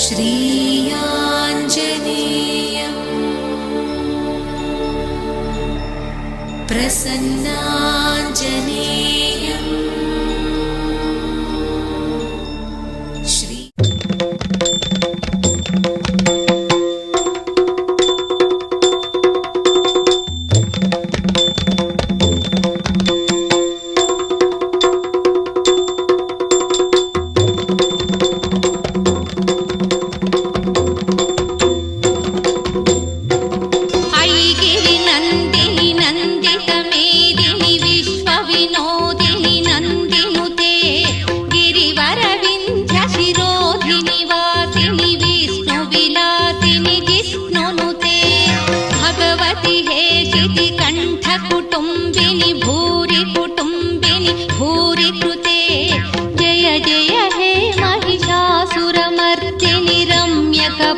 श्रीयाञ्जनेयं प्रसन्नाञ्जनेयं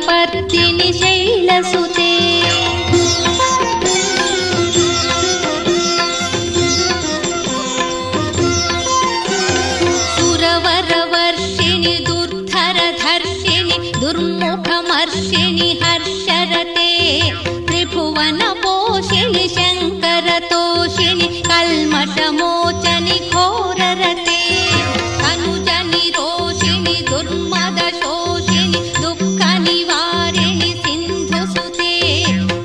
पर्दिनि शैलसुते सुरवरवर्षिणि दुर्धरधर्षिणि दुर्मुखमर्षिणि हर्षरते त्रिभुवनपोषिणि शङ्करतोषिणि कल्मषमोचनि घोररते तनुजनि रोषिणि दुर्मदशोषिणि दुःखनिवारिणि सिन्धुसुते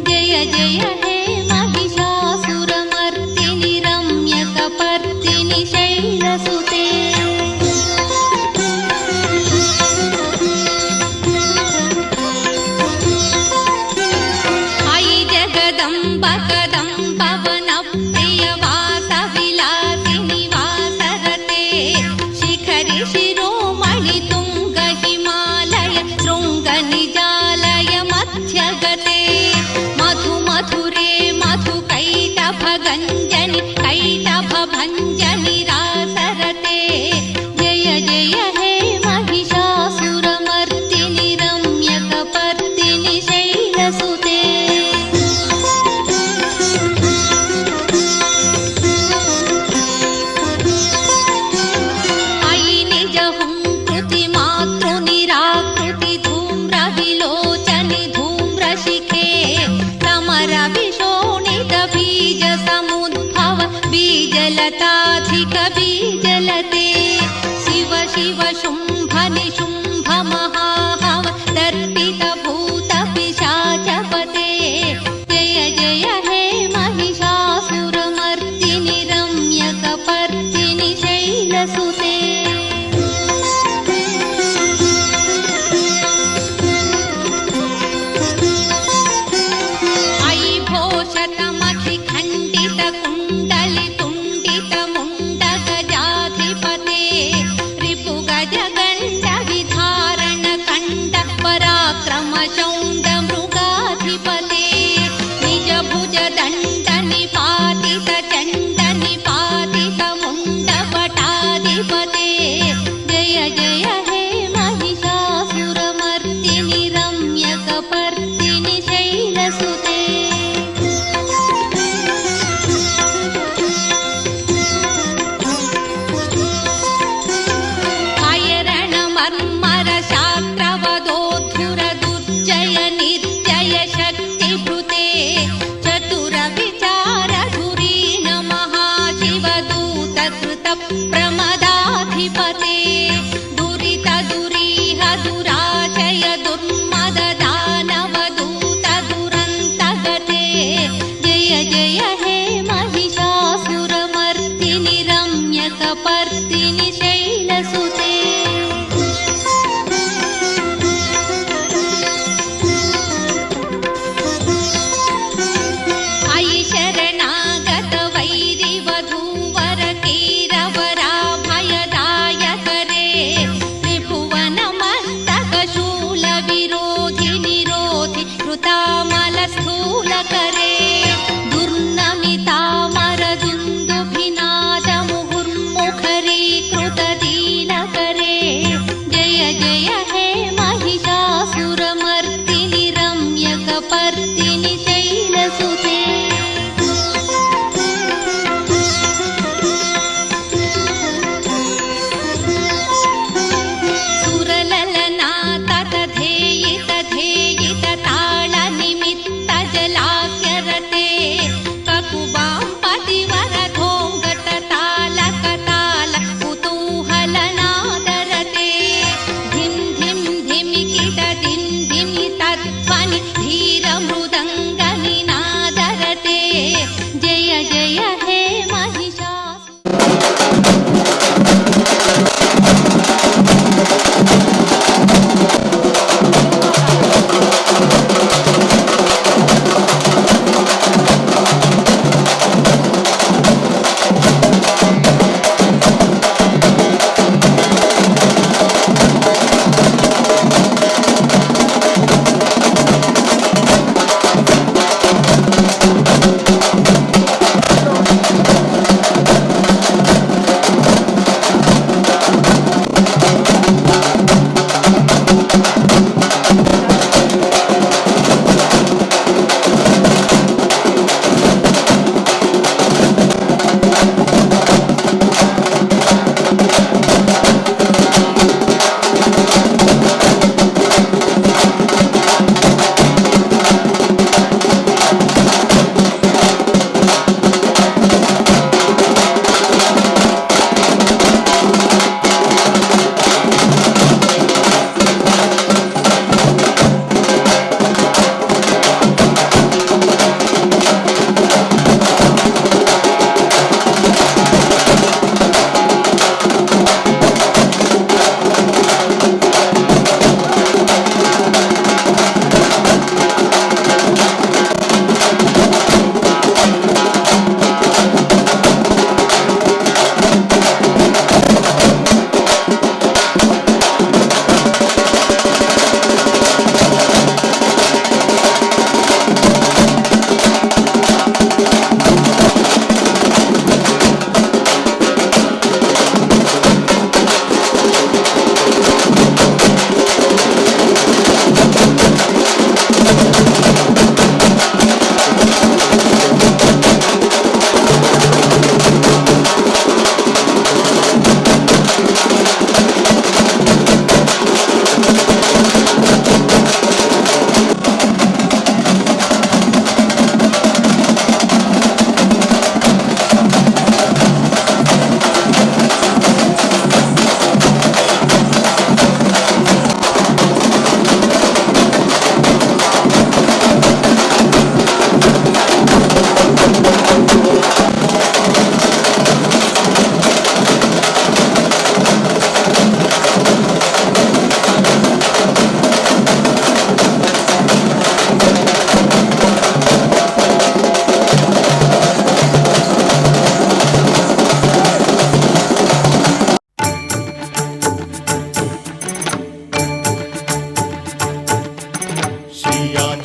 जय जय हे महिषासुरमर्दिनि रम्यकपर्दिनि शैलसुते अयि जगदम्ब कदम्ब वनप्रियवासविलासिनि वासरते शिखरि शिरोमणि तुङ्ग हिमालय शृङ्गनिजालय मध्यगते मधु मधुरे मधु कैटभगञ्जनि कैटभभञ्जनि रासरते जय जय हे महिषासुरमर्दिनि रम्यकपर्दिनि शैलसुते अयि निज हुङ्कृति मातृनिराकृति धूम्रविलोचनि धूम्रशिखे समरविशोणित बीजसमुद्भव बीजलताधिक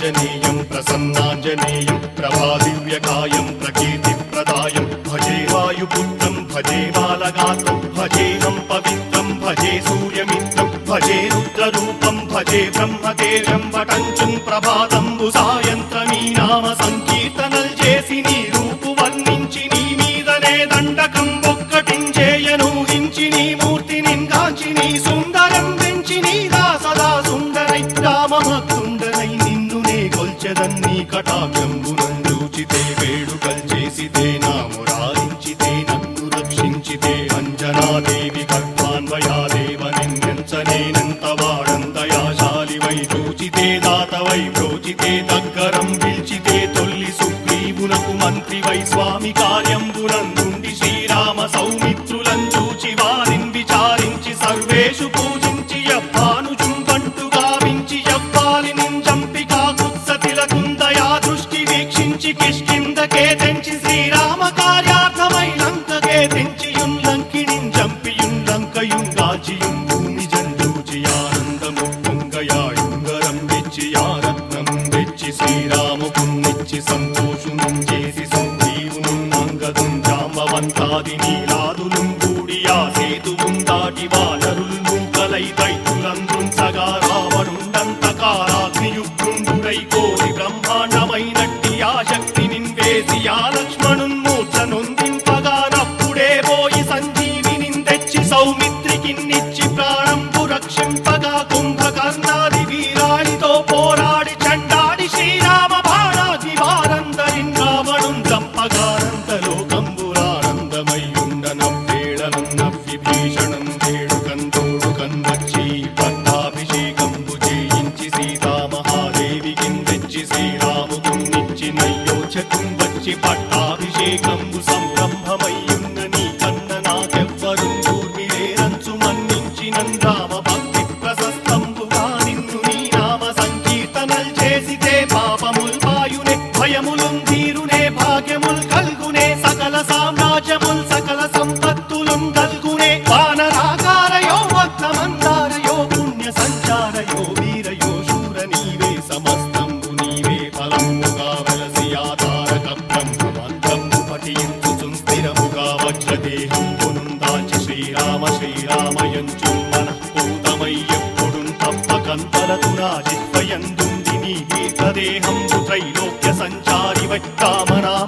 ఆంజనేయం ప్రసన్నాంజనేయం ప్రభాదివ్యకాయం ప్రకీర్తిప్రదాయం భజే వాయుపుత్రం భజే బాలగాత్రం భజేహం పవిత్రం భజే సూర్యమిత్రం భజే రుద్రరూపం భజే బ్రహ్మదేవం వటంచుం ప్రభాతంబు సాయంత్రమీ నామ సంకీర్తనల్ చేసి నీ రూపు వర్ణించి నీ మీదనే దండకం ఒక్కటించేయనూహించి నీ మూర్తి నింగాంచి నీ సుందరం పెంచి నీ దాసదా సుందరై రామభక్తుండనై నిన్ను నే కొల్చెదన్నీ కటాక్షంబునందూచితే వేడుకల్ చేసితే నా మురారించితే నన్ను రక్షించితే అంజనాదేవి కర్మాన్వయాదేవ నిన్నెంచనేనంత వాడంతయాశాలివై చూచితే దాతవై ప్రోచితే దగ్గరం పిలిచితే తొల్లి సుగ్రీవునకు మంత్రివై స్వామి కార్యంబునందుండి శ్రీరామ సౌమిత్రులను చూచి వారిని విచారించి సర్వేషు పూజించి యవ్వాను చుంబంటు గావించి యవ్వాలి నింజంపి కాకుత్సతిలకుందయా దృష్టి వీక్షించి కిష్కిందకే తెంచి శ్రీరామ కార్యార్థమై లంకకే తెంచి యుంలంకిణించంపియుంలంకయుంగాచియుం భూమి జండూచి ఆనందము పొంగయాయుంగరం వెచ్చి ఆరత్నం వెచ్చి శ్రీరాముకున్నిచ్చి సంతోషునం చేసి సంజీవును అంగదుం జాంబవంతాది నీలాదులు కూడి ఆ సేతువుం దాటి వానరుల్ మూకలై దైత్యులందృంచగా రావణుండంతకారాగ్నియుగ్రుండుడై కోరి బ్రహ్మాండమైనట్టి ఆ శక్తి నిన్వేసి ఆ లక్ష్మణున్ మూర్ఛ నొందింపగా నప్పుడే పోయి సంజీవినిన్ తెచ్చి సౌమిత్రికిన్నిచ్చి ప్రాణంబు రక్షింపగా కుంభకర్ణాది వీరాడితో పోరాడి చండాడి శ్రీరామ బాణాది వారందరిన్ రావణున్ చంపగానంత లోకంబురానందమయ్యుండనవ్వేళనం నవ్విభీషణం వేడుకందోడుకన్ వచ్చి పట్టాభిషేకంబు చేయించి సీతామహాదేవికిన్ తెచ్చి శ్రీరాముకున్నిచ్చి నయ్యోచకుం వచ్చి పట్టాభిషేకంబు సంరంభమయ్యున్న నీ కన్న నాకెవ్వరు కూర్మిలేరంచు మన్నించినన్ రామ భక్తి ప్రశస్తంబుగా నిన్ను నీ నామ సంకీర్తనల్ చేసితే పాపముల్ పాయునే భయములుం తీరునే భాగ్యముల్ కల్గునే సకల సామ్రాజ్యముల్ సకల సంపత్తులుం కల్గునే వానరాకారయో వక్తమందారయో పుణ్య సంచారయో వీరయో శూర నీవే సమస్తంబు నీవే ఫలముగా వెలసి ఆధారక బ్రహ్మమంత్రము పఠించుచుం స్థిరముగా వజ్రదేహం పునుందాచి శ్రీరామ శ్రీరామయంచు మనఃపూతమై ఎప్పుడున్ తప్పకంతలతు రాజిత్వయందుండి నీ దీర్ఘదేహంబు త్రైలోక్య సంచారివై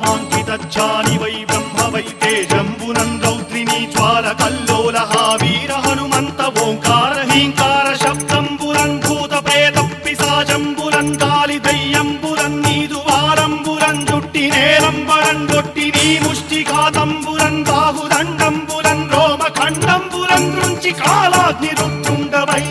రామనామాంకితచ్చానివై బ్రహ్మవై తేజంబునం రౌద్రిణీ జ్వాల కల్లోలహ వీర హనుమంత ఓంకార హీంకార శబ్దంబురన్ భూత ప్రేత పిశాచంబురన్ గాలి దయ్యంబురన్ నీదు వారంబురన్ జుట్టి నేలంబరన్ గొట్టి నీ ముష్టిఘాతంబురన్ బాహుదండంబురన్ రోమఖండంబురన్ దృంచి కాలాగ్ని రుత్తుండవై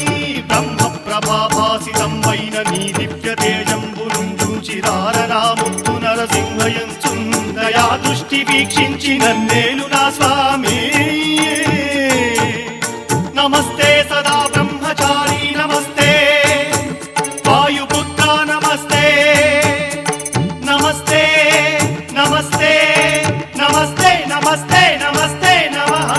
బ్రహ్మ ప్రభాభాసితం వైన నీ దివ్య తేజంబునుం చూచి రారనాముత్తు నరసింహయంచుందయా దృష్టి వీక్షించి నన్నేలు నా స్వామి నమస్తే సదా బ్రహ్మచారి నమస్తే వాయుపుత్ర నమస్తే నమస్తే నమస్తే నమస్తే నమస్తే నమస్తే నమః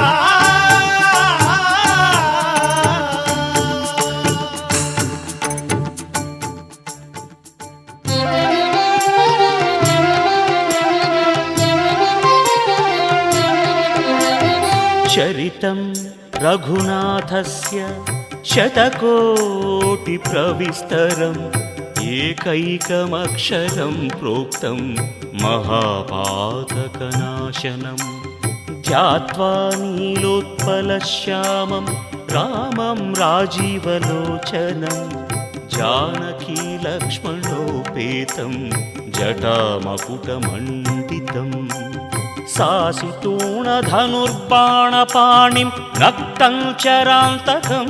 చరితం రఘునాథస్య శతకోటి ప్రవిస్తరం ఏకైకమక్షరం ప్రోక్తం మహాపాతకనాశనం ధ్యాత్వా నీలోత్పలశ్యామం రామం రాజీవలోచనం జానకీ లక్ష్మణోపేతం జటామకుటమండితం సాసితూణధనుర్బాణపాణిం రక్తం చరాంతకం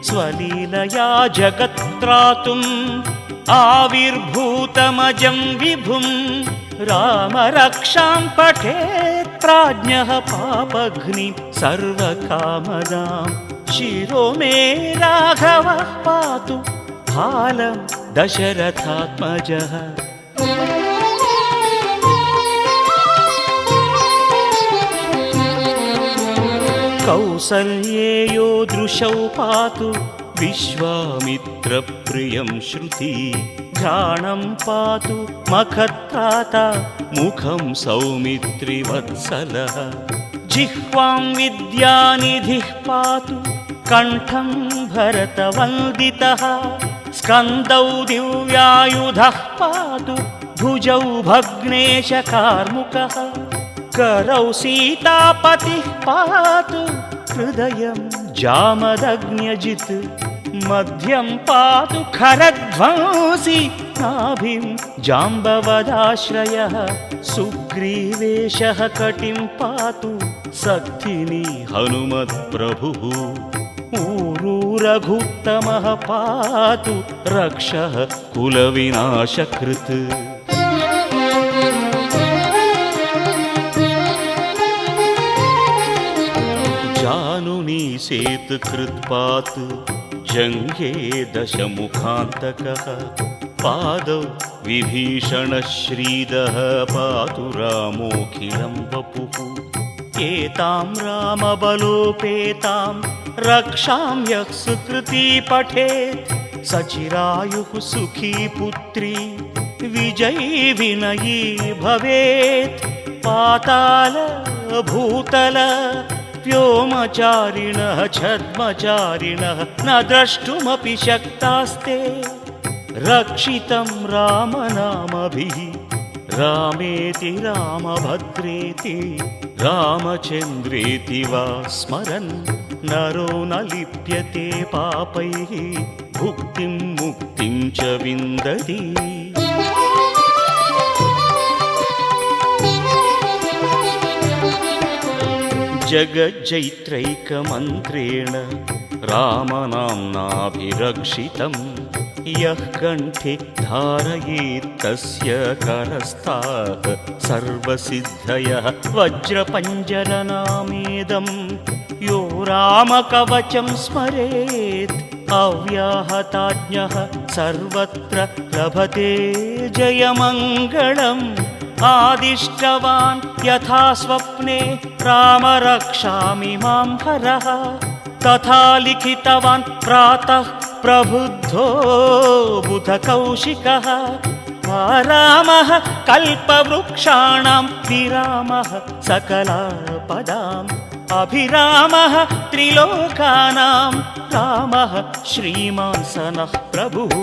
స్వలీలయా జగత్రాతుం ఆవిర్భూతమజం విభుం రామరక్షాం పఠేత్ ప్రాజ్ఞః పాపఘ్ని సర్వకామదాం శిరో మే రాఘవః పాతు బాలం దశరథాత్మజః कौसल्येयो दृशौ पातु विश्वामित्रप्रियं श्रुति घ्राणं पातु मखत्राता मुखं सौमित्रिवत्सलः जिह्वां विद्यानिधिः पातु कण्ठं भरतवन्दितः स्कन्दौ दिव्यायुधः पातु भुजौ भग्नेशकार्मुकः करौ सीतापतिः पातु हृदयं जामदग्न्यजित् मध्यं पातु खरध्वंसी नाभिं जाम्बवदाश्रयः सुग्रीवेशः कटिं पातु सक्थिनी हनुमत्प्रभुः ऊरू रघुत्तमः पातु रक्षः कुलविनाशकृत् जानुनी सेतुकृत्पात् जङ्घे दशमुखान्तकः पादौ विभीषणश्रीदः पातु रामोऽखिलं वपुः एतां रामबलोपेतां रक्षां यः सुकृती पठेत् सचिरायुः सुखी पुत्री विजयी विनयी भवेत् पाताल भूतल व्योमचारिणः छद्मचारिणः न द्रष्टुमपि शक्तास्ते रक्षितं रामनामभिः रामेति रामभद्रेति रामचन्द्रेति वा स्मरन् नरो न लिप्यते पापैः भुक्तिं मुक्तिं च विन्दति जगज्जैत्रैकमन्त्रेण रामनाम्नाभिरक्षितं यः कण्ठे धारयेत् तस्य करस्तात् सर्वसिद्धयः वज्रपञ्जरनामेदं यो रामकवचं स्मरेत् अव्याहताज्ञः सर्वत्र लभते जयमङ्गलम् आदिष्टवान् यथा स्वप्ने राम रक्षामि मां हरः तथा लिखितवान् प्रातः प्रबुद्धो बुधकौशिकः रामः कल्पवृक्षाणां विरामः सकलापदाम् अभिरामः त्रिलोकानां रामः श्रीमान् सनः प्रभुः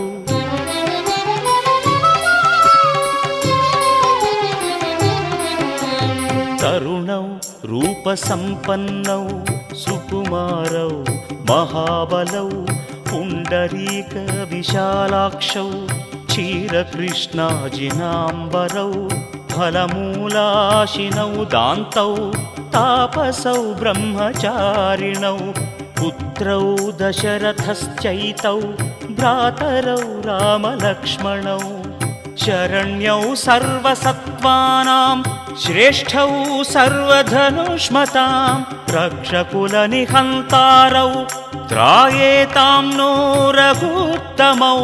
तरुणौ रूपसम्पन्नौ सुकुमारौ महाबलौ पुण्डरीकविशालाक्षौ क्षीरकृष्णाजिनाम्बरौ फलमूलाशिनौ दान्तौ तापसौ ब्रह्मचारिणौ पुत्रौ दशरथश्चैतौ भ्रातरौ रामलक्ष्मणौ शरण्यौ सर्वसत्त्वानां श्रेष्ठौ सर्वधनुष्मतां रक्षकुलनिहन्तारौ त्रायेतां नो रघुत्तमौ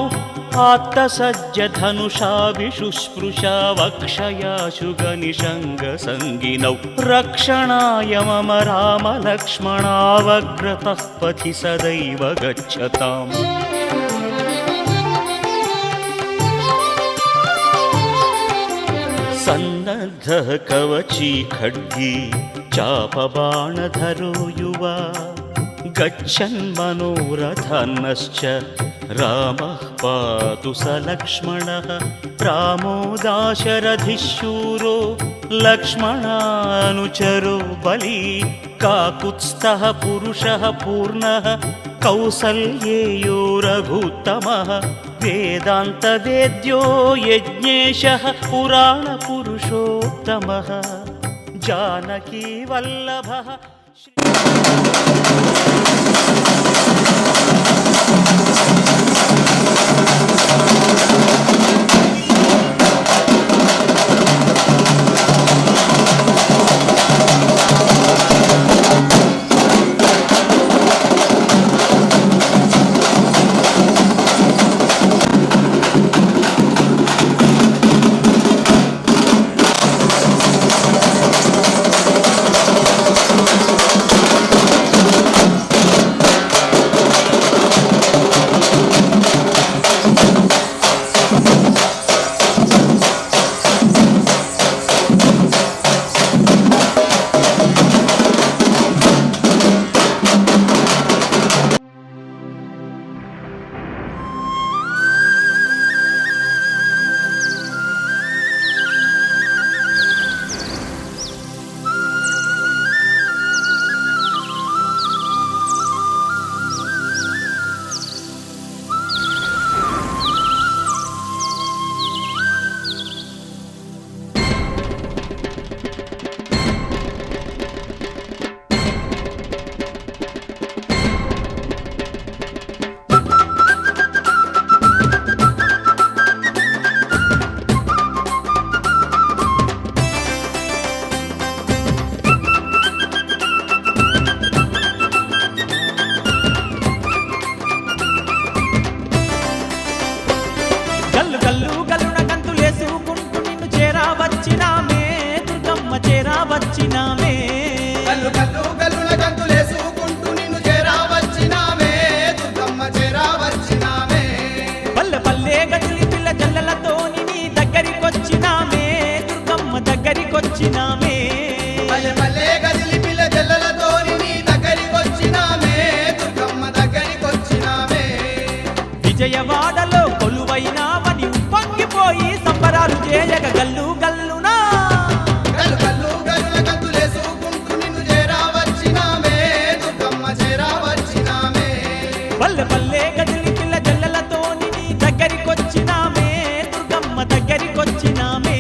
आत्तसज्जधनुषा विशुस्पृशा वक्षयाशुगनिषङ्गसङ्गिनौ रक्षणाय मम रामलक्ष्मणावग्रतः पथि सदैव गच्छताम् सन्नद्धः कवची खड्गी चापबाणधरो युवा गच्छन्मनोरथन्नश्च रामः पातु स लक्ष्मणः रामो दाशरथिशूरो लक्ष्मणानुचरो बली काकुत्स्थः पुरुषः पूर्णः कौसल्येयो रघुत्तमः वेदान्तवेद्यो यज्ञेशः पुराणपुरुषोत्तमः जानकीवल्लभः విజయవాడలో కొలువైనామని ఉప్పొంగిపోయి సంబరాలు చేయగ గల్లు గల్లునా గల్లు గల్లు గల్లున గంతులేసుకుంటూ నిన్ను చేరా వచ్చినామే దుర్గమ్మ చేరా వచ్చినామే పల్లె పల్లె గదిలి పిల్ల జల్లలతో నీ దగ్గరికొచ్చినామే దుర్గమ్మ దగ్గరికొచ్చినామే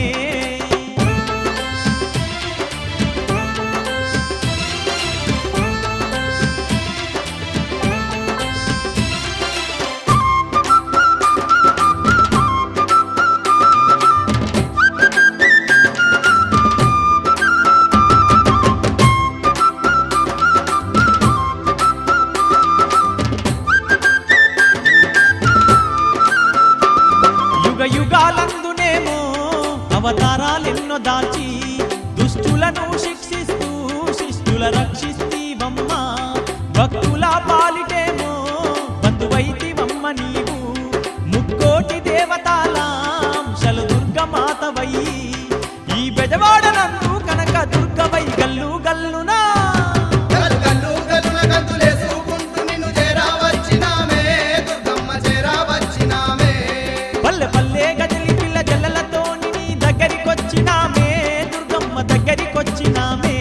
యుగ యుగాలందునేమో అవతారాలెన్నో దాల్చి దుష్టులను శిక్షిస్తూ శిష్టుల రక్షిస్తీవమ్మ భక్తుల పాలిటేమో బంధువైతివమ్మ నీవు ముక్కోటి దేవతాలాంశలు దుర్గమాతవై ఈ బెజవాడనందు కనక దుర్గవై గల్లు గల్లునా గల్లు గల్లు గల్లున గంతులేసుకుంటూ నిన్ను చేరా వచ్చినామే దుర్గమ్మ చేరా వచ్చినామే పల్లె పల్లె గదిలి పిల్ల జల్లలతో నీ దగ్గరికొచ్చినామే దుర్గమ్మ దగ్గరికొచ్చినామే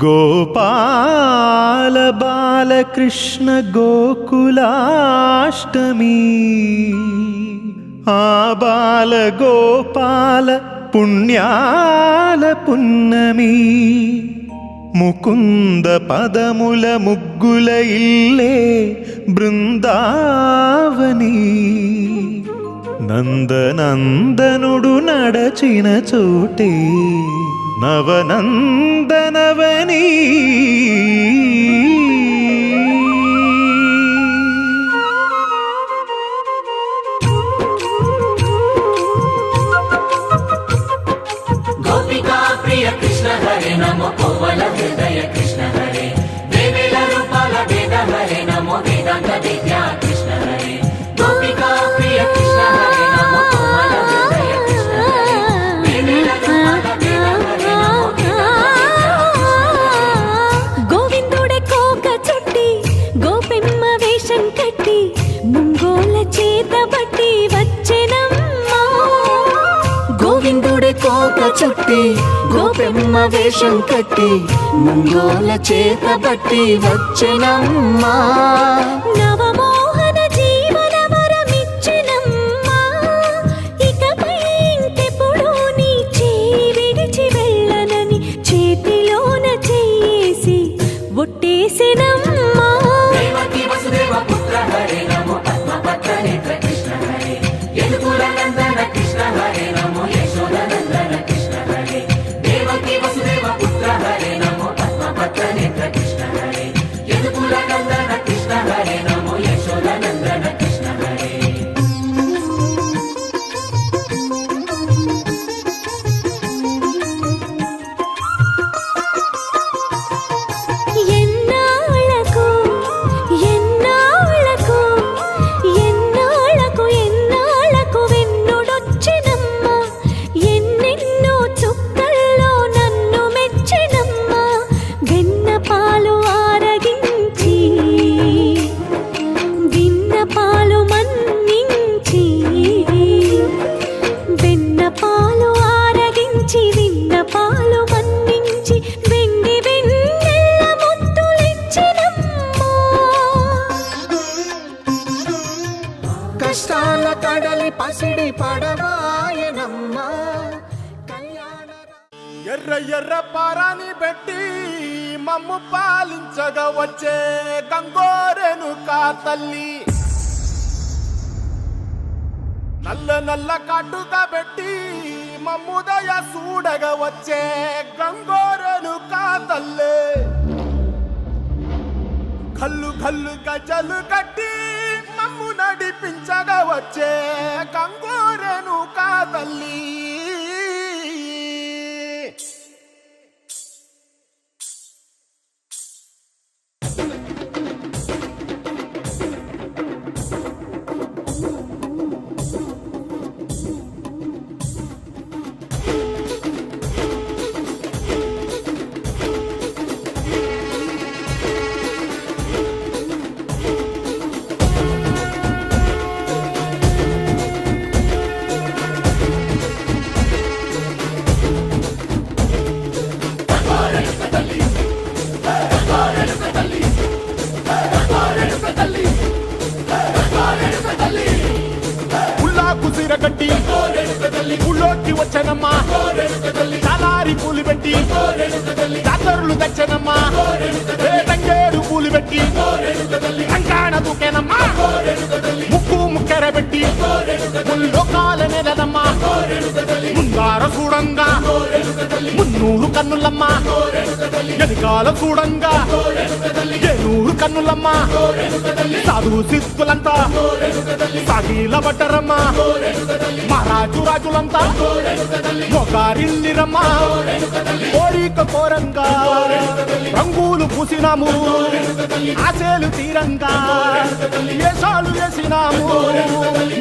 గోపాల బాలకృష్ణ గోకులాష్టమి ఆ బాల గోపాల పుణ్యాల పున్నమి ముకుంద పదముల ముగ్గుల ఇల్లే బృందావని నందనందనుడు నడచిన చోటే నవనందనవని గోపికా ప్రియ కృష్ణ హరే నమో కోవల హృదయ కృష్ణ హరే దేవేల రూపాల వేద హరే నమో వేదాంత విద్యా కృష్ణ హరే గోపికా ప్రియ కృష్ణ హరే నమో కోవల హృదయ కృష్ణ హరే దేవేల రూపాల వేద హరే నమో గోవిందుడే కోక చుట్టి గోపెమ్మ వేషం కట్టి ముంగోల చేత బట్టి వచ్చెనమ్మా గోవిందుడే కోక చుట్టి గోపెమ్మ వేషం కట్టి ముంగోల చేత బట్టి వచ్చెనమ్మా నవమోహన జీవన వరమిచ్చెనమ్మా ఇకపై ఇంకెప్పుడు నీ చేయి విడిచి వెళ్ళనని చేతిలోన చేసి ఒట్టేసెనమ్మా దేవకీ వసుదేవ పుత్ర హరే నమో పద్మపత్ర నేత్ర కృష్ణ హరే యదుకుల నందన కృష్ణ హరే నమో యశోద నందన కృష్ణ హరే దేవకీ వసుదేవ పుత్ర హరే నమో పద్మపత్ర నేత్ర కృష్ణ హరే యదుకుల నందన కృష్ణ హరే నమో యశోద నందన కృష్ణ హరే ఎన్నాళ్ళకు ఎన్నాళ్ళకు ఎన్నాళ్ళకు ఎన్నాళ్ళకు వెన్నుడొచ్చినమ్మా ఎన్నెన్నో చుక్కల్లో నన్ను మెచ్చినమ్మా వెన్న పాలు ఆరగించి విన్న పాలు మన్నించి వెన్న పాలు ఆరగించి విన్న పాలు మన్నించి వెండి వెన్నెల్ల ముద్దులిచ్చినమ్మా కష్టాల కడలి పసిడి పడవాయనమ్మా కళ్యాణ ఎర్ర ఎర్ర పారాని పెట్టి మమ్ము పాలించగా వచ్చే గంగోరెను కా తల్లి నల్ల నల్ల కాటుగా పెట్టి మమ్ముదయ చూడగా వచ్చే గంగోరెను కా తల్లి కల్లు కల్లు గజలు కట్టి మమ్ము నడిపించగా వచ్చే గంగోరెను కా తల్లి కట్టి ఊళ్ళోకి వచ్చనమ్మా చాలారి పూలు పెట్టి జాతరులు తెచ్చనమ్మా తంగేడు పూలు పెట్టి కంకాణ దూకేనమ్మా ముక్కు ముక్కెర పెట్టి ముల్లోకాల నెలనమ్మా ముందార చూడంగా మున్నూరు కన్నులమ్మా ఎనకాల చూడంగా ఏనూరు కన్నులమ్మా సాధు సిద్ధులంతా సాగిల పడ్డరమ్మా మహారాజు రాజులంతా మొగారిల్లిరమ్మా కోరిక కోరంగా రంగులు పూసినాము ఆశలు తీరంగా ఏషాలు వేసినాము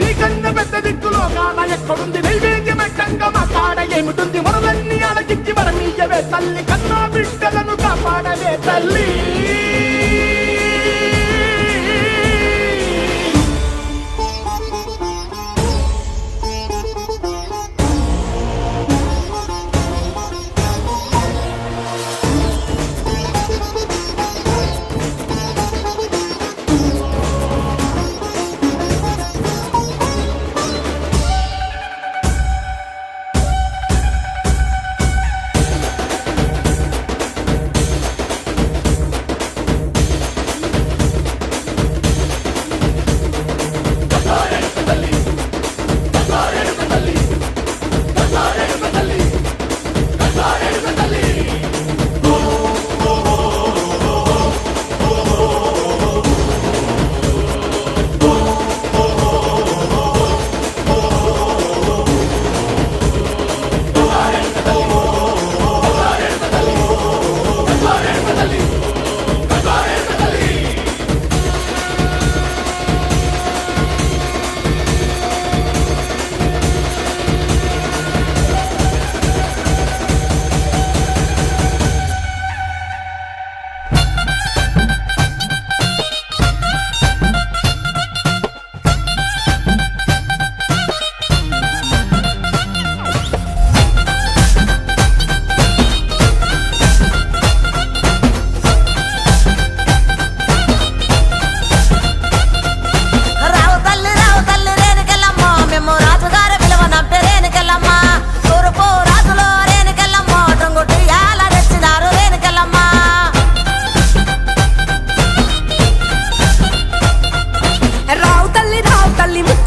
నీకన్నా పెద్ద దిక్కులో కాన ఎక్కడుంది నైవేద్యం ఎట్టంగా మా కాడ ఏమిటుంది మనలన్నీ అడగిచ్చి వరమీయవే తల్లి కన్నా బిడ్డలను కాపాడవే తల్లి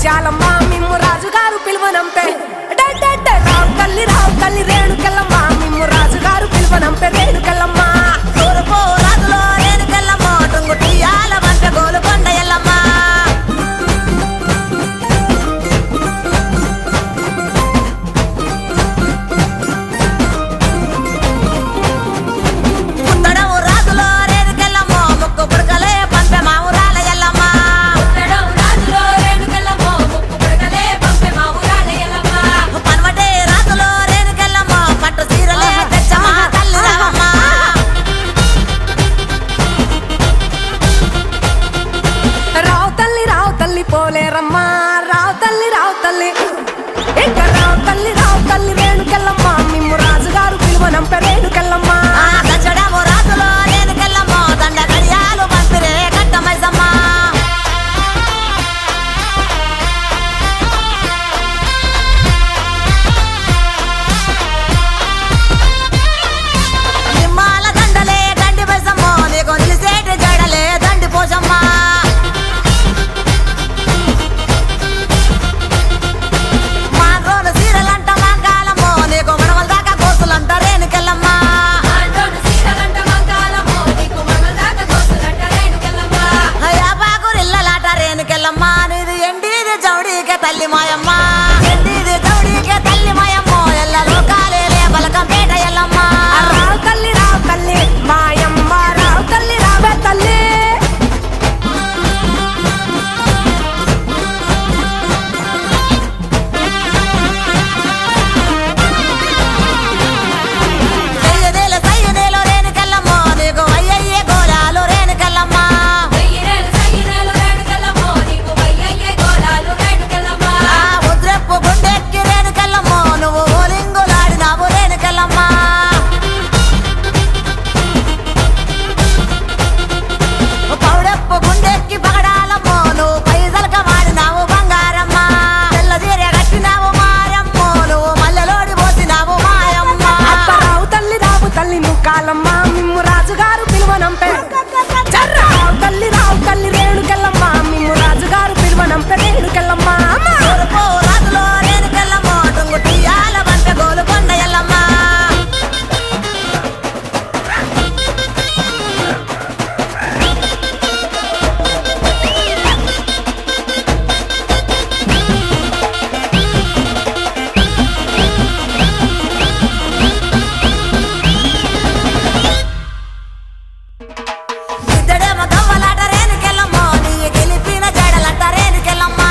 ముత్యాలమ్మ మిమ్ము రాజుగారు పిలువనంపే రావు తల్లి రేణుకెళ్ళమ్మ మిమ్ము రాజుగారు పిలువనంపే రేణుకెళ్ళమ్మ తూర్పు రాజులో రేణుకెళ్ళమ్మ టుంగుటియాల వంట గోలుకొండ ఎల్లమ్మ పుత్తడము రాజులో రేణుకెళ్ళమ్మ ముక్కు పుడకలే పంపె మా ఊరాల ఎల్లమ్మ పనవటే రాజులో రేణుకెళ్ళమ్మ పట్టు చీరలే తెచ్చమ్మ తల్లి రావమ్మ రావు తల్లి పోలేరమ్మ రావు తల్లి ఇంకా రావు తల్లి రేణుకెళ్ళమ్మ మిమ్ము రాజుగారు పిలువనంపే రేణుకెళ్ళమ్మ గజడము రాజులో రేణుకెళ్ళమ్మ దండ గడియాలు పంపిరే కట్టమైసమ్మ నిమ్మాల దండలే దండి బైసమ్మ నీకు నిలిసేటి జడలే దండి పోసమ్మ మాగోను సీరలంట మంగాళమ్మ నీకు మడవల దాకా కోసులంట రేణుకెళ్ళమ్మ యాపాకురిల్లలాట రేణుకెళ్ళమ్మ నీది ఎండిది జౌడికే తల్లి మాయమ్మ ఎండిది జౌడికే తల్లి మాయమ్మ ఎల్ల లోకాలే బలకంపేట ఎల్లమ్మ రావు తల్లి మాయమ్మ రావు తల్లి రావే తల్లి సయ్యదేలో రేణుకెళ్ళమ్మ నీకు అయ్యయ్యే గోలాలు రేణుకెళ్ళమ్మ ఉద్రెప్పు గుండెక్కి రేణుకెళ్ళమ్మ నువ్వు ఓలింగులాడినావు రేణుకెళ్ళమ్మ పౌడెప్పు గుండెక్కి పగడాలమ్మ నువ్వు పైసలక వాడినావు బంగారమ్మ తెల్లదీర కట్టినావు మారమ్మ నువ్వు మల్లెలోడి పోసినావు మాయమ్మ రావు తల్లి ముక్కాలమ్మ మిమ్ము రాజుగారు పిలువనంపే రావు తల్లి రేణుకెళ్ళమ్మ మిమ్ము రాజుగారు పిలువనంపే రేణుకెళ్ళమ్మ తూర్పు రాజులో రేణుకెళ్ళమ్మ టుంగుటియాల వంట గోలుకొండ ఎల్లమ్మ ఇద్దడేమో గవ్వలాట రేణుకెళ్ళమ్మ నీ గెలిపిన జడలంట రేణుకెళ్ళమ్మ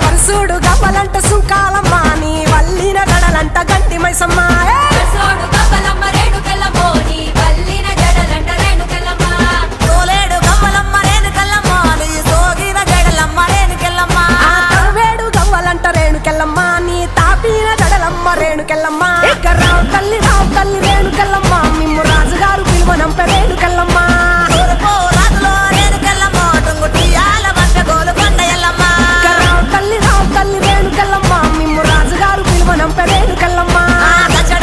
వరుసుడు గవ్వలంట సుంకాలమ్మ నీ వల్లిన జడలంట గంటి మైసమ్మ తోలేడు గవ్వలమ్మ రేణుకెళ్ళమ్మ నీ సోగిన జడలమ్మ రేణుకెళ్ళమ్మ వేడు గవ్వలంట రేణుకెళ్ళమ్మ నీ తాపిన జడలమ్మ రేణుకెళ్ళమ్మ రావు తల్లి రేణుకెళ్ళమ్మ మిమ్ము రాజుగారు పిలువనంపే రేణుకెళ్ళమ్మ తూర్పు రాజులో రేణుకెళ్ళమ్మ టుంగుటియాల వంట గోలుకొండ ఎల్లమ్మ రావు తల్లి రేణుకెళ్ళమ్మ మిమ్ము రాజుగారు పిలువనంపే రేణుకెళ్ళమ్మ గజడ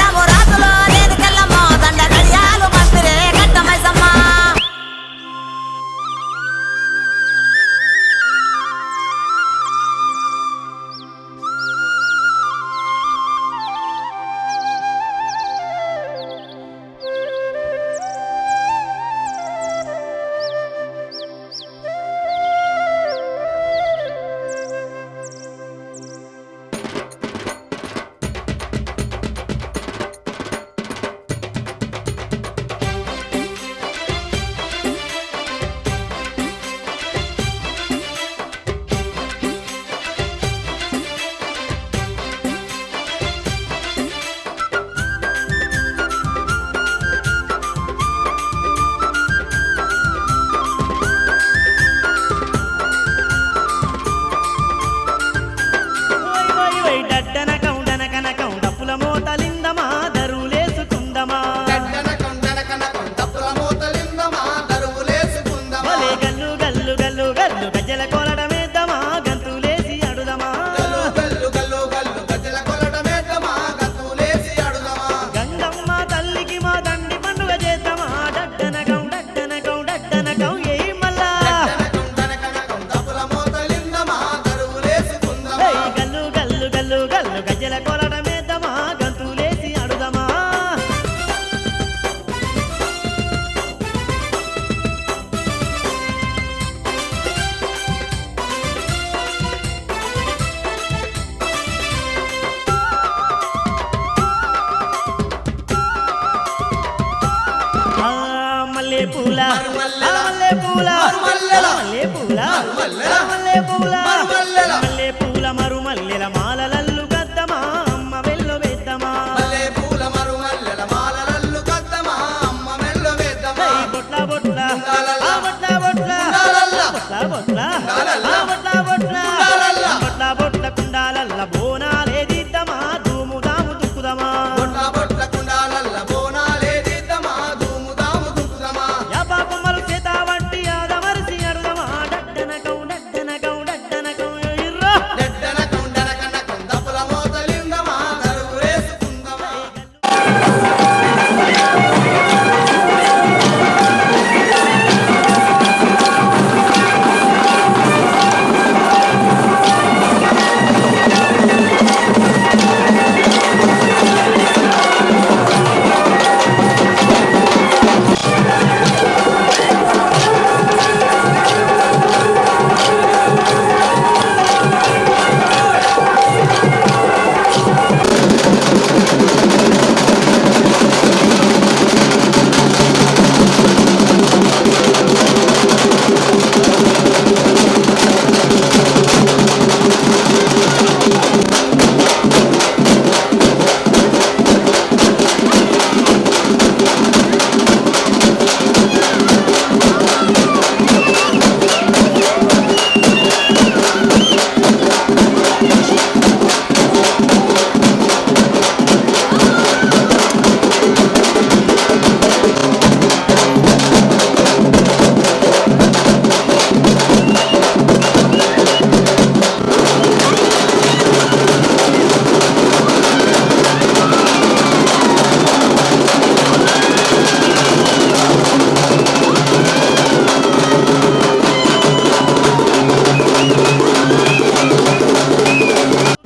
మరుమల్లెల మల్లె పూల మరుమల్లెల మల్లె పూల మరుమల్లెల మల్లె పూల మరుమల్లెల మల్లె పూల మరుమల్లెల మాలలల్లు గద్దమా అమ్మ వెల్లో వేద్దమా మల్లె పూల మరుమల్లెల మాలలల్లు కద్దమా అమ్మ మెల్లో వేద్దమా బొట్ల బొట్ల ఉండాలల్ల. బొట్ల బొట్ల ఉండాలల్ల. బొట్ల బొట్ల ఉండాలల్ల. బొట్ల బొట్ల ఉండాలల్ల. బొట్ల బొట్ల కుండాలల్ల బోనాలే దిద్దమా ధూము దాము దుక్కుదమా బొట్ల బొట్ల కుండాలల్ల బోనాలే దిద్దమా ధూముదాము దుక్కుదమా యాపా కొమ్మలు చేత వట్టి ఆదమరిసి అడుదమా డడ్డనకం డడ్డనకం డడ్డనకం ఇర్రా నెట్టన కొండన కన్న కొందపుల మోతలిందమా నరువురేసుకుందమా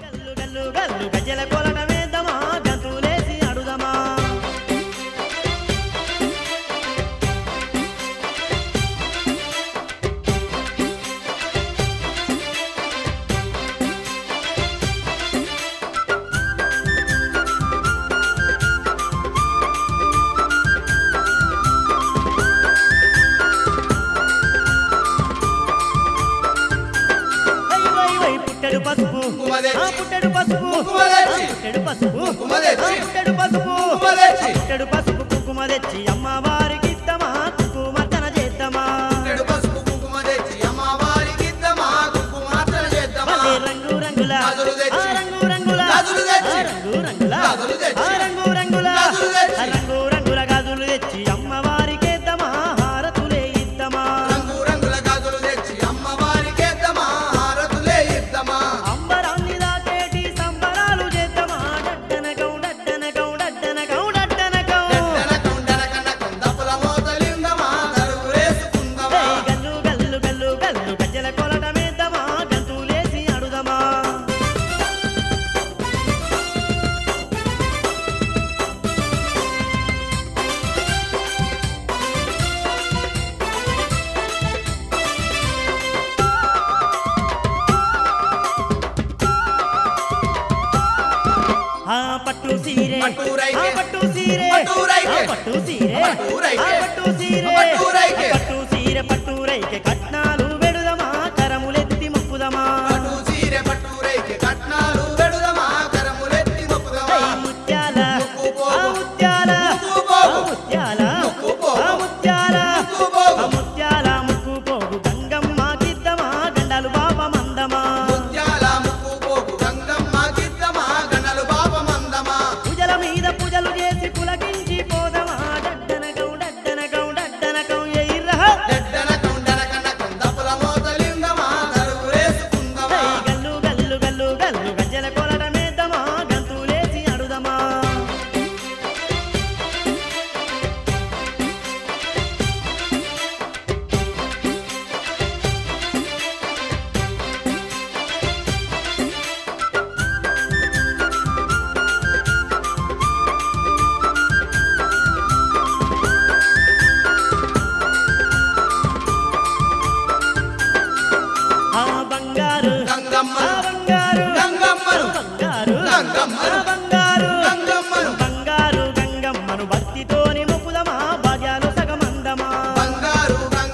గల్లు గల్లు గల్లు గజ్జల కొలట వేద్దమా గంతులేసి అడుదమా వై వై వై పుట్టెడు పసుపు కుంకుమ తెచ్చి. ఆ పుట్టెడు పసుపు కుంకుమ తెచ్చి. ఆ పుట్టెడు పసుపు కుంకుమ తెచ్చి. ఆ పుట్టెడు పసుపు కుంకుమ తెచ్చి. పుట్టెడు పసుపు కుంకుమ తెచ్చి అమ్మవారికి ఇద్దమా కుంకుమర్చన చేద్దామా నెడు పసుపు కుంకుమ తెచ్చి అమ్మవారికి ఇద్దమా కుంకుమార్చన చేద్దామా మళ్ళీ రంగు రంగుల గాజులు తెచ్చి. ఆ రంగు రంగుల గాజులు తెచ్చి. ఆ రంగు రంగుల గాజులు తెచ్చి. ఆ రంగు రంగుల గాజులు తెచ్చి. ఆ రంగు రంగుల గాజులు తెచ్చి అమ్మవారికి ఇద్దమా హారతులే ఇద్దమా రంగు రంగుల గాజులు తెచ్చి అమ్మవారికి ఇద్దమా హారతులే ఇద్దమా అంబరాన్ని దాకేటి సంబరాలు చేద్దామా డడ్డనకం డడ్డనకం డడ్డనకం డడ్డనకం నెట్టన కొండన కన్న కొందపుల మోతలిందమా నరువురేసుకుందమా ఏయ్ గల్లు గల్లు గల్లు గల్లు గజ్జల కొలట మేద్దమా గంతులేసి అడుదమా ఆ పట్టు సీరే పట్టూరైకే. ఆ పట్టు సీరే పట్టూరైకే. ఆ పట్టు సీరే పట్టూరైకే. ఆ పట్టు సీరే పట్టూరైకే. ఆ పట్టు సీరే పట్టూరైకే కట్నాలు వెడుదమా కరములెత్తి మొక్కుదమా పట్టు చీరె పట్టూరైకి కట్నాలు వెడుదమా కరములెత్తి మొక్కుదమా ఏయ్ ముత్యాల ముక్కు ఆ పోగు. ముత్యాల ముక్కు పోగు. ఆ ముత్యాల ముక్కు పోగు. ఆ ముత్యాల ముక్కు పోగు. ఆ ముత్యాల ముక్కు పోగు గంగమ్మ కిద్దమా గండాలు బాబ మందమా ముత్యాల ముక్కు పోగు గంగమ్మ గిద్దమా గణలు బాబ మందమా పూజల మీద పూజలు చేసి పులకించి పోదమా డడ్డనకం డడ్డనకం డడ్డనకం ఎయిర్రహ నెట్టన కొండన కన్న కొందపుల మోతలిందమా నరువురేసుకుందమా ఏయ్ గల్లు గల్లు గల్లు గల్లు గజ్జల కొలట మేద్దమా గంతులేసి అడుదమా ఆ బంగారు గంగమ్మ ఆ బంగారు గంగమ్మను బంగారు గంగమ్మను ఆ బంగారు గంగమ్మను బంగారు గంగమ్మను భక్తితోని మొక్కుదమా భాగ్యాలు సగమందమా బంగారు గంగ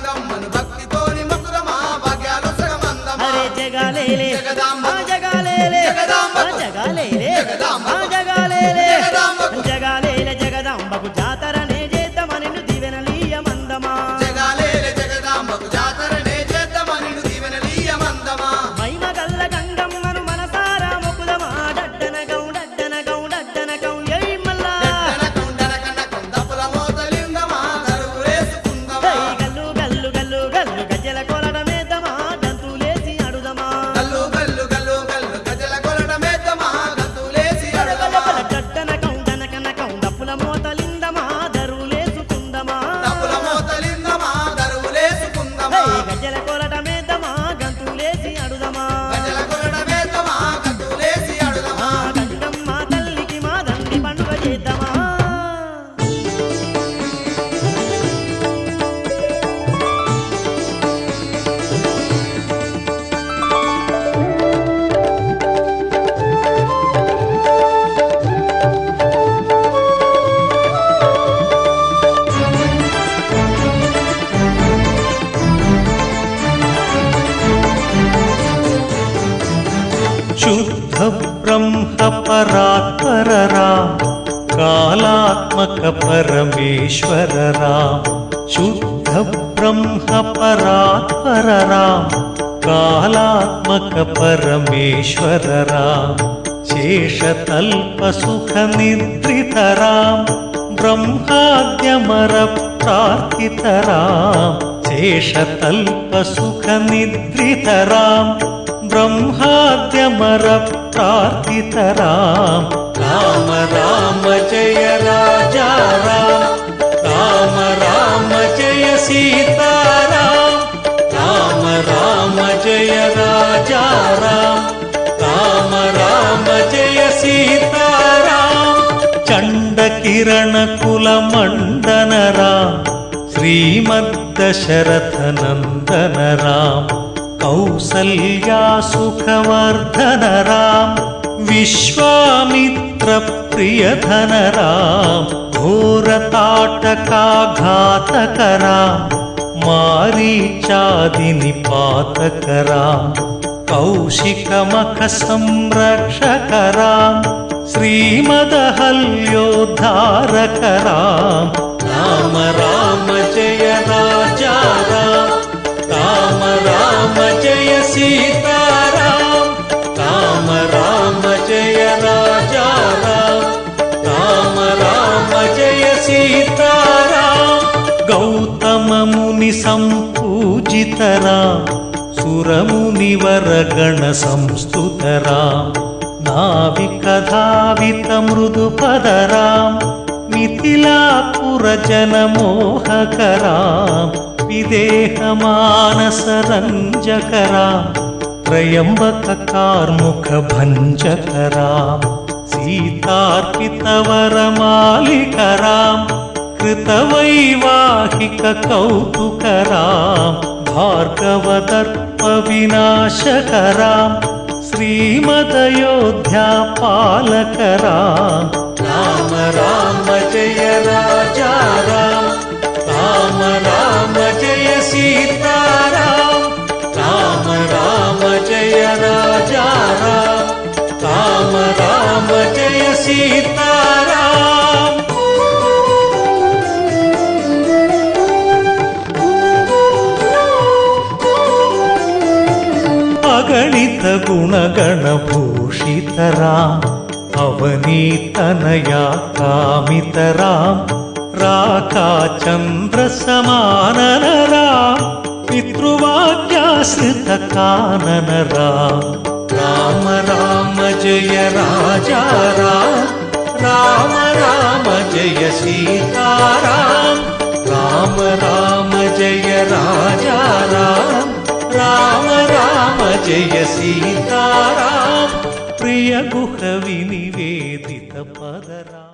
గజ్జల కొలడమేద్దామా గంతులేసి అడుదమా గల్లు గల్లు గల్లు గల్లు గజల కొలడమేద్దామా గంతులేసి అడుగమా గడ్డనకం గనకనకం దప్పుల మోతలిందమా దరువులేసుకుందమా డబ్బుల మోతలిందమా దరువులేసుకుందమా గజ్జల కొలడమేద్దామా గంతులేసి అడుదమా గజల కొలడమేద్దామా గంతులేసి అడుగమా గంగమ్మ తల్లికి మా దండి పండుగ చేద్దామా శుద్ధ బ్రహ్మ పరాత్పరరా కాలాత్మక పరమేశ్వరరా శుద్ధ బ్రహ్మ పరాత్పరరా కాలాత్మక పరమేశ్వరరా శేషతల్ప సుఖ నిద్రితరా బ్రహ్మాద్యమర ప్రార్థితరా శేషతల్ప సుఖ నిద్రితరా బ్రహ్మాద్యమర ప్రార్థితరాం రామ రామ జయ రాజా రామ రామ రామ జయ సీతారాం రామ రామ జయ రాజా రామ రామ రామ జయ సీతారాం చండ కిరణ కుల మండన రామ శ్రీమద్దశరథ నందన రామ కౌసల్యా సుఖవర్ధన రామ విశ్వామిత్ర ప్రియధన రామ ఘోరతాటకాఘాతక రామ మారీచాదిని పాతక రామ కౌశికమఖ సంరక్షక రామ శ్రీమదహల్యోద్ధారక రామ రామ రామ జయ రాజా రామ రామ రామ జయ సీతారాం రామ రామ జయ రాజా రామ రామ రామ జయ సీతారాం గౌతమ ముని సంపూజితరా సురమునివరగణ సంస్తుతరా నావికధావిత మృదు పదరాం మిథిలాపుర జనమోహకరాం విదేహ మానసరంజకరా త్రయంబక కార్ముక భంజకరా సీతార్పిత వరమాలికరా కృతవైవాహిక కౌతుకరా భార్గవదర్ప వినాశకరా శ్రీమదయోధ్యా పాలకరా రామ రామ జయ రాజా రామ రామ రామ జయ సీతారాం రామ రామ జయ రాజా రామ రామ రామ జయ సీతారాం అగణిత గుణగణ భూషితరాం అవనీతనయా కామితరాం రాకా చంద్ర సమాననరా పితృవాక్యాశ్రిత కాననరా రామ రామ జయ రాజా రామ రామ రామ జయ సీతారాం రామ రామ జయ రాజా రామ రామ రామ జయ సీతారాం ప్రియ గుహ వినివేదిత పదరా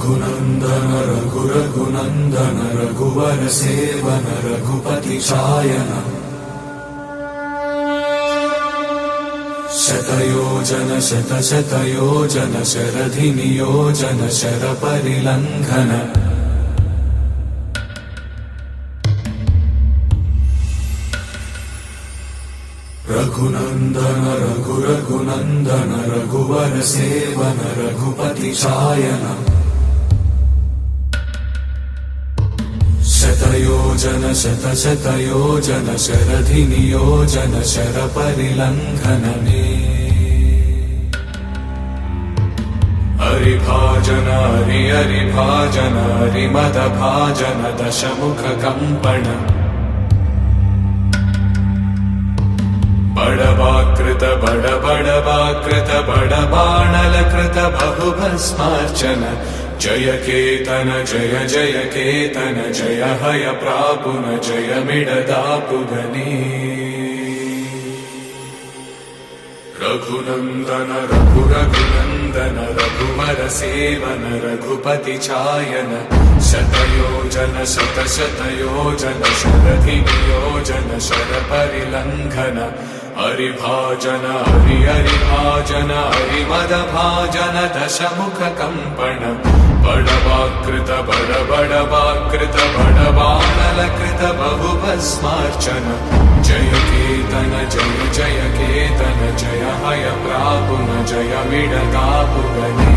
रघुनन्दन रघु रघुनन्दन रघुवर सेवन रघुपति चायन शतयोजन शतशतयोजन शरधि नियोजन शरपरिलङ्घन रघुनन्दन रघु रघुनन्दन रघुवर सेवन रघुपति चायन शतयोजन शतशतयोजन शरधि नियोजन शरपरिलङ्घन मे हरिभाजन हरि हरिभाजन हरिमदभाजन दशमुख कम्पण बड़वाकृत बड़वाकृत बड़बाणलकृत बहुभस्मार्चन जय केतन जय जय केतन जय हय प्रापुन जय मिडदापुगनी रघुनन्दन रघु रघुनन्दन रघुवर सेवन रघुपति चायन शतयोजन शतशतयोजन शरधि नियोजन शरपरिलङ्घन हरिभाजन हरि हरिभाजन हरिमदभाजन दशमुख कम्पण बड़वाकृत बड़वाकृत बड़बाणलकृत बहुभस्मार्चन जय केतन जय जय केतन जय हय प्रापुन जय मिडदापुगनी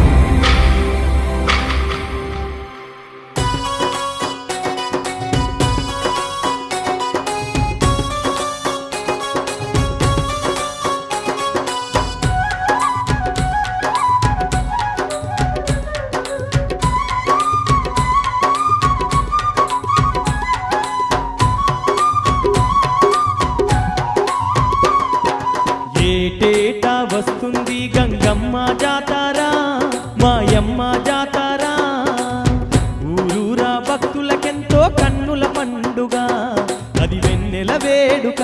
ఏటేటా వస్తుంది గంగమ్మ జాతారా మాయమ్మ జాతారా ఊరూరా భక్తులకెంతో కన్నుల పండుగ అది వెన్నెల వేడుక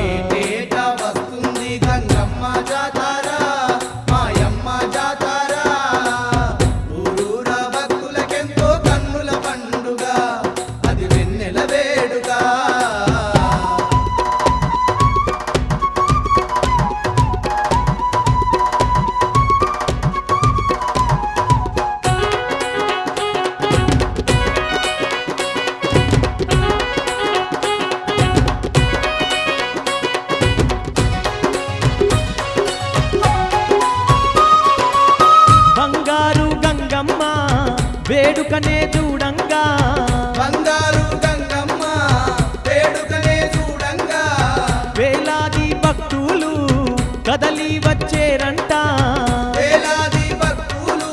ఏటేటా వస్తుంది గంగమ్మ జాతర మాయమ్మ జాతర ఊరూరా భక్తులకెంతో కన్నుల పండుగ అది వెన్నెల వేడుక బంగారు గంగమ్మ వేడుకనే చూడంగా బంగారు గంగమ్మ వేడుకనే చూడంగా వేలాది భక్తులు కదలి వచ్చేరంట వేలాది భక్తులు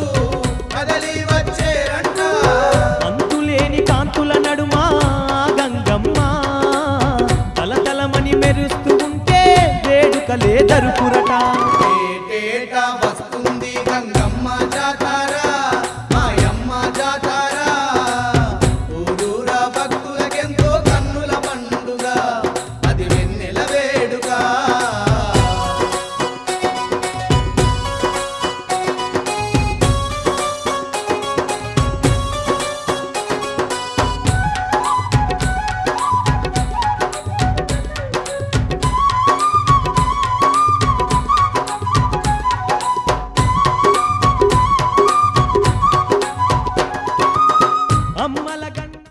కదలి వచ్చేరంట అంతులేని కాంతుల నడుమ గంగమ్మ తలతలమని మెరుస్తూ ఉంటే వేడుకలే దరుపుర